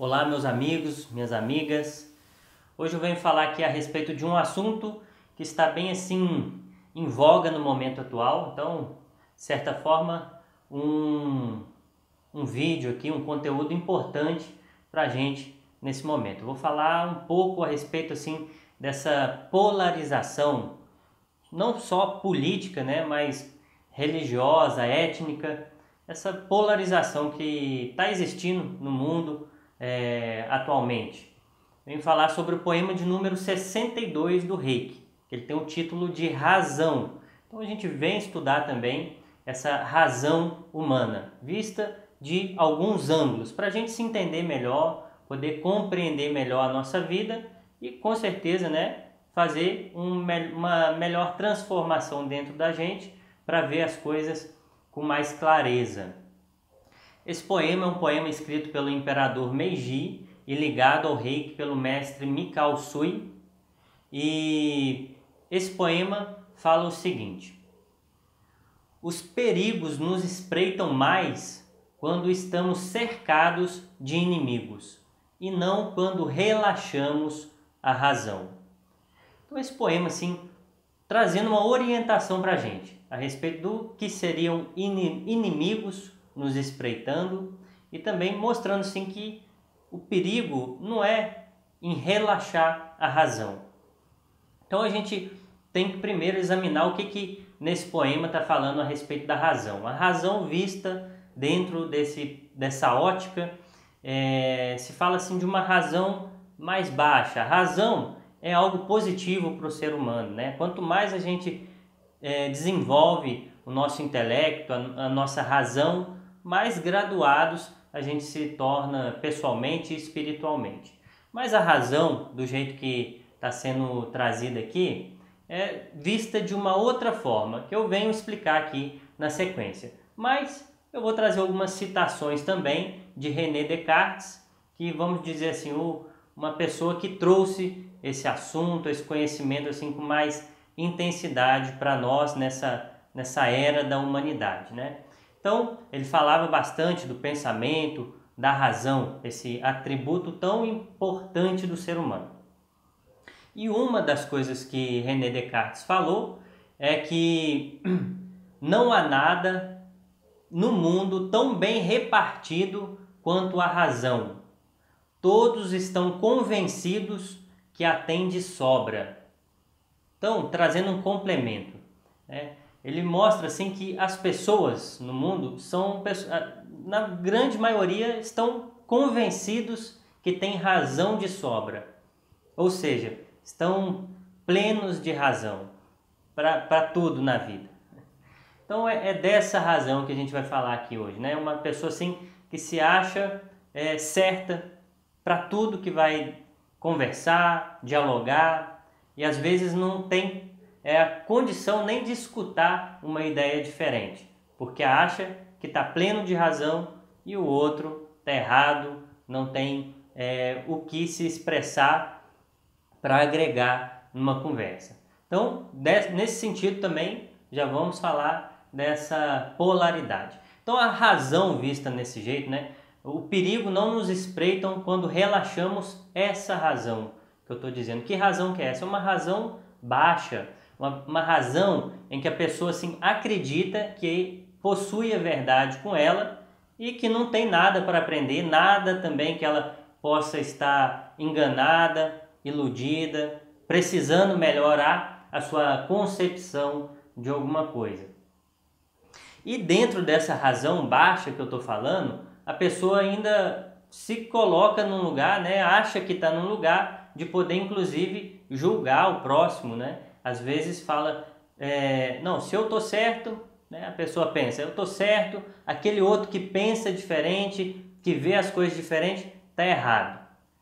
Olá, meus amigos, minhas amigas. Hoje eu venho falar aqui a respeito de um assunto que está bem assim em voga no momento atual. Então, de certa forma, um vídeo aqui, um conteúdo importante para a gente nesse momento. Eu vou falar um pouco a respeito assim dessa polarização, não só política, né, mas religiosa, étnica, essa polarização que está existindo no mundo atualmente. Venho falar sobre o poema de número 62 do Reiki, que ele tem o título de Razão. Então a gente vem estudar também essa razão humana, vista de alguns ângulos, para a gente se entender melhor, poder compreender melhor a nossa vida e com certeza, né, fazer uma melhor transformação dentro da gente para ver as coisas com mais clareza. Esse poema é um poema escrito pelo imperador Meiji e ligado ao Reiki pelo mestre Mikao Usui. E esse poema fala o seguinte: os perigos nos espreitam mais quando estamos cercados de inimigos e não quando relaxamos a razão. Então esse poema assim trazendo uma orientação para a gente a respeito do que seriam inimigos nos espreitando e também mostrando assim que o perigo não é em relaxar a razão. Então a gente tem que primeiro examinar o que nesse poema está falando a respeito da razão. A razão vista dentro dessa ótica, se fala assim de uma razão mais baixa. A razão é algo positivo para o ser humano, né? Quanto mais a gente desenvolve o nosso intelecto, a nossa razão, mais graduados a gente se torna pessoalmente e espiritualmente. Mas a razão, do jeito que está sendo trazida aqui, é vista de uma outra forma, que eu venho explicar aqui na sequência. Mas eu vou trazer algumas citações também de René Descartes, que vamos dizer assim, uma pessoa que trouxe esse assunto, esse conhecimento assim com mais intensidade para nós nessa era da humanidade, né? Então, ele falava bastante do pensamento, da razão, esse atributo tão importante do ser humano. E uma das coisas que René Descartes falou é que não há nada no mundo tão bem repartido quanto a razão. Todos estão convencidos que a têm de sobra. Então, trazendo um complemento, né? Ele mostra assim que as pessoas no mundo na grande maioria, estão convencidos que têm razão de sobra. Ou seja, estão plenos de razão para tudo na vida. Então é dessa razão que a gente vai falar aqui hoje, né? Uma pessoa assim que se acha certa para tudo que vai conversar, dialogar, e às vezes não tem a condição nem de escutar uma ideia diferente, porque acha que está pleno de razão e o outro está errado, não tem o que se expressar para agregar numa conversa. Então, nesse sentido também, já vamos falar dessa polaridade. Então, a razão vista desse jeito, né? O perigo não nos espreitam quando relaxamos essa razão que eu estou dizendo. Que razão que é essa? É uma razão baixa, uma razão em que a pessoa assim, acredita que possui a verdade com ela e que não tem nada para aprender, nada também que ela possa estar enganada, iludida, precisando melhorar a sua concepção de alguma coisa. E dentro dessa razão baixa que eu estou falando, a pessoa ainda se coloca num lugar, né, acha que está num lugar de poder inclusive julgar o próximo, né? Às vezes fala, não, se eu estou certo, né, a pessoa pensa, eu estou certo, aquele outro que pensa diferente, que vê as coisas diferentes, está errado.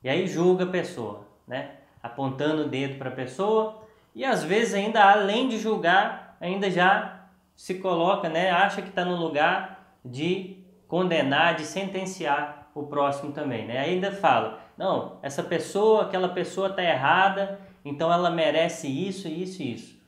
E aí julga a pessoa, né, apontando o dedo para a pessoa e às vezes ainda, além de julgar, ainda já se coloca, né, acha que está no lugar de condenar, de sentenciar o próximo também, né? Ainda fala, não, aquela pessoa está errada, então ela merece isso, isso e isso.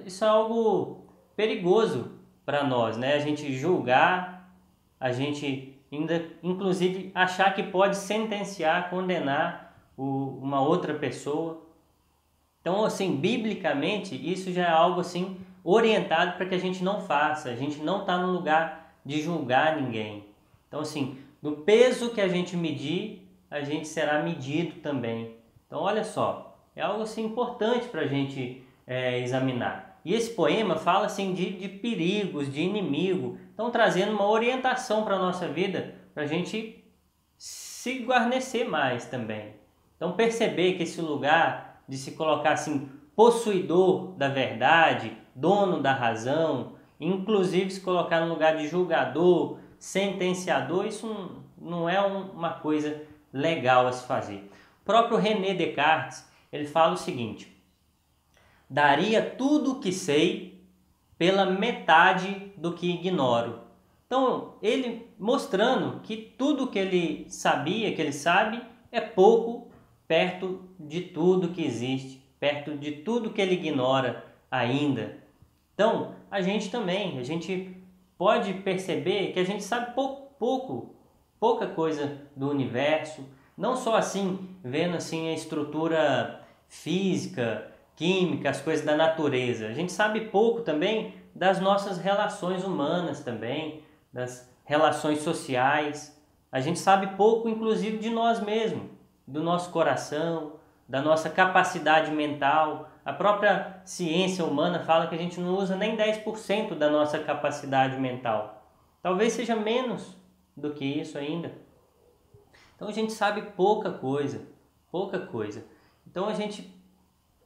Isso é algo perigoso para nós, né? A gente julgar, a gente ainda inclusive achar que pode sentenciar, condenar uma outra pessoa. Então, assim, biblicamente, isso já é algo assim orientado para que a gente não faça. A gente não está no lugar de julgar ninguém. Então, assim, no peso que a gente medir, a gente será medido também. Então, olha só, é algo assim importante para a gente examinar. E esse poema fala assim de perigos, de inimigo. Então, trazendo uma orientação para a nossa vida, para a gente se guarnecer mais também. Então, perceber que esse lugar de se colocar assim, possuidor da verdade, dono da razão, inclusive se colocar no lugar de julgador, sentenciador, isso não é uma coisa legal a se fazer. O próprio René Descartes, ele fala o seguinte: daria tudo o que sei pela metade do que ignoro. Então, ele mostrando que tudo que ele sabia, que ele sabe, é pouco perto de tudo que existe, perto de tudo que ele ignora ainda. Então, a gente também, a gente pode perceber que a gente sabe pouca coisa do universo, não só assim, vendo assim a estrutura física, química, as coisas da natureza. A gente sabe pouco também das nossas relações humanas também, das relações sociais. A gente sabe pouco, inclusive, de nós mesmos, do nosso coração, da nossa capacidade mental. A própria ciência humana fala que a gente não usa nem 10% da nossa capacidade mental. Talvez seja menos do que isso ainda. Então a gente sabe pouca coisa. Então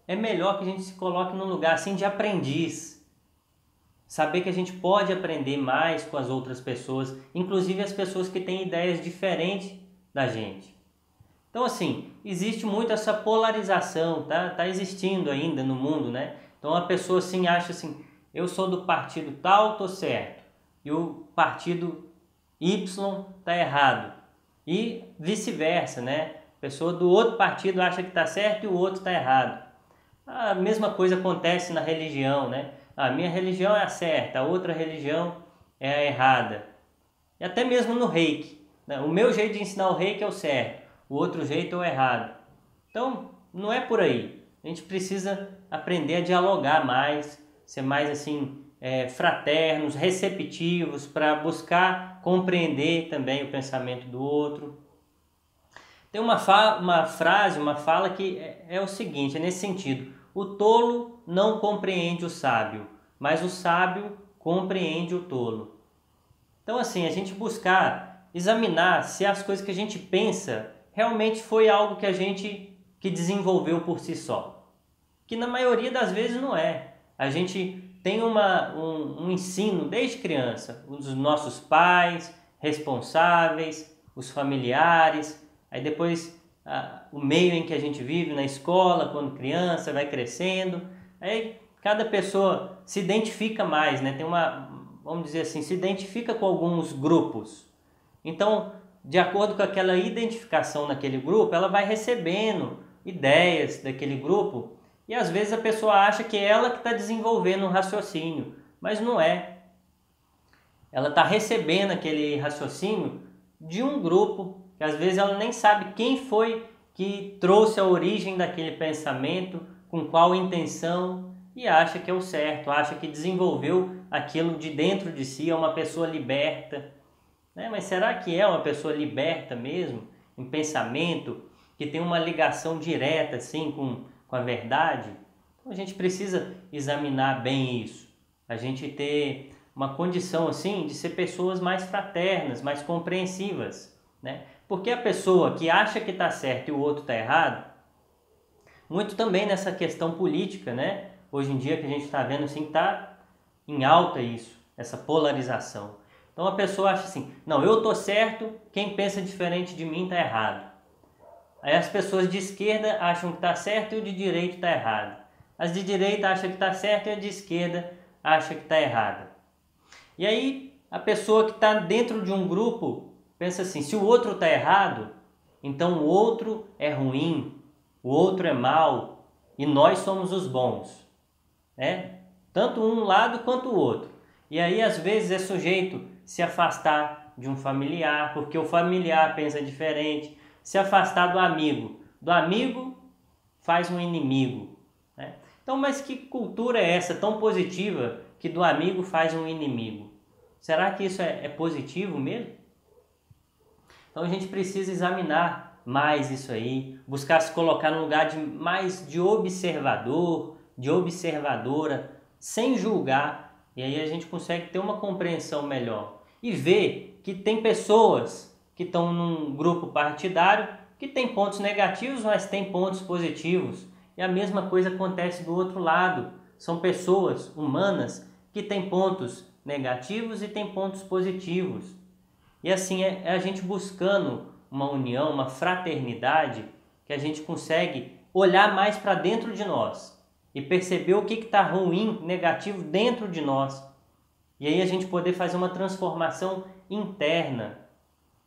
é melhor que a gente se coloque num lugar assim de aprendiz. Saber que a gente pode aprender mais com as outras pessoas, inclusive as pessoas que têm ideias diferentes da gente. Então, assim, existe muito essa polarização, tá existindo ainda no mundo, né? Então, a pessoa assim acha assim, eu sou do partido tal, tô certo, e o partido Y tá errado. E vice-versa, né? A pessoa do outro partido acha que tá certo e o outro tá errado. A mesma coisa acontece na religião, né? A minha religião é a certa, a outra religião é a errada. E até mesmo no reiki, né? O meu jeito de ensinar o reiki é o certo, o outro jeito é o errado. Então, não é por aí. A gente precisa aprender a dialogar mais, ser mais assim, fraternos, receptivos, para buscar compreender também o pensamento do outro. Tem uma fala que é o seguinte, é nesse sentido: o tolo não compreende o sábio, mas o sábio compreende o tolo. Então, assim, a gente buscar examinar se as coisas que a gente pensa realmente foi algo que a gente que desenvolveu por si só. Que na maioria das vezes não é. A gente tem um ensino desde criança, os nossos pais, responsáveis, os familiares, aí depois o meio em que a gente vive na escola, quando criança, vai crescendo. Aí cada pessoa se identifica mais, né? Tem vamos dizer assim, se identifica com alguns grupos. Então, de acordo com aquela identificação naquele grupo, ela vai recebendo ideias daquele grupo e às vezes a pessoa acha que é ela que está desenvolvendo um raciocínio, mas não é. Ela está recebendo aquele raciocínio de um grupo, que às vezes ela nem sabe quem foi que trouxe a origem daquele pensamento, com qual intenção, e acha que é o certo, acha que desenvolveu aquilo de dentro de si, é uma pessoa liberta. Mas será que é uma pessoa liberta mesmo, em pensamento, que tem uma ligação direta assim, com a verdade? Então a gente precisa examinar bem isso. A gente ter uma condição assim de ser pessoas mais fraternas, mais compreensivas, né? Porque a pessoa que acha que está certo e o outro está errado, muito também nessa questão política, né? Hoje em dia que a gente está vendo assim, está em alta isso, essa polarização. Então a pessoa acha assim, não, eu estou certo, quem pensa diferente de mim está errado. Aí as pessoas de esquerda acham que está certo e o de direita está errado. As de direita acham que está certo e a de esquerda acha que está errada. E aí a pessoa que está dentro de um grupo pensa assim, se o outro está errado, então o outro é ruim, o outro é mau e nós somos os bons. Tanto um lado quanto o outro. E aí às vezes é sujeito se afastar de um familiar, porque o familiar pensa diferente. Se afastar do amigo faz um inimigo, né? Então, mas que cultura é essa tão positiva que do amigo faz um inimigo? Será que isso é positivo mesmo? Então a gente precisa examinar mais isso aí, buscar se colocar no lugar mais de observador, de observadora, sem julgar, e aí a gente consegue ter uma compreensão melhor e ver que tem pessoas que estão num grupo partidário que tem pontos negativos, mas tem pontos positivos. E a mesma coisa acontece do outro lado. São pessoas humanas que têm pontos negativos e têm pontos positivos. E assim é a gente buscando uma união, uma fraternidade, que a gente consegue olhar mais para dentro de nós e perceber o que está ruim, negativo dentro de nós. E aí a gente poder fazer uma transformação interna.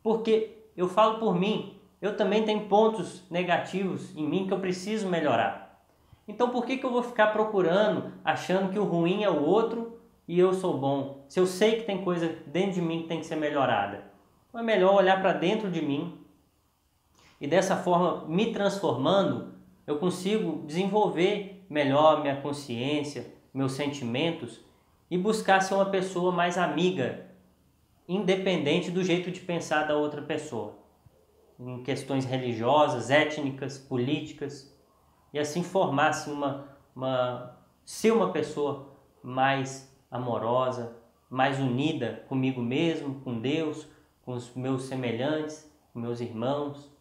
Porque eu falo por mim, eu também tenho pontos negativos em mim que eu preciso melhorar. Então por que eu vou ficar procurando, achando que o ruim é o outro e eu sou bom? Se eu sei que tem coisa dentro de mim que tem que ser melhorada. Então é melhor olhar para dentro de mim e dessa forma, me transformando, eu consigo desenvolver melhor minha consciência, meus sentimentos e buscar ser uma pessoa mais amiga, independente do jeito de pensar da outra pessoa, em questões religiosas, étnicas, políticas, e assim formar-se ser uma pessoa mais amorosa, mais unida comigo mesmo, com Deus, com os meus semelhantes, com meus irmãos.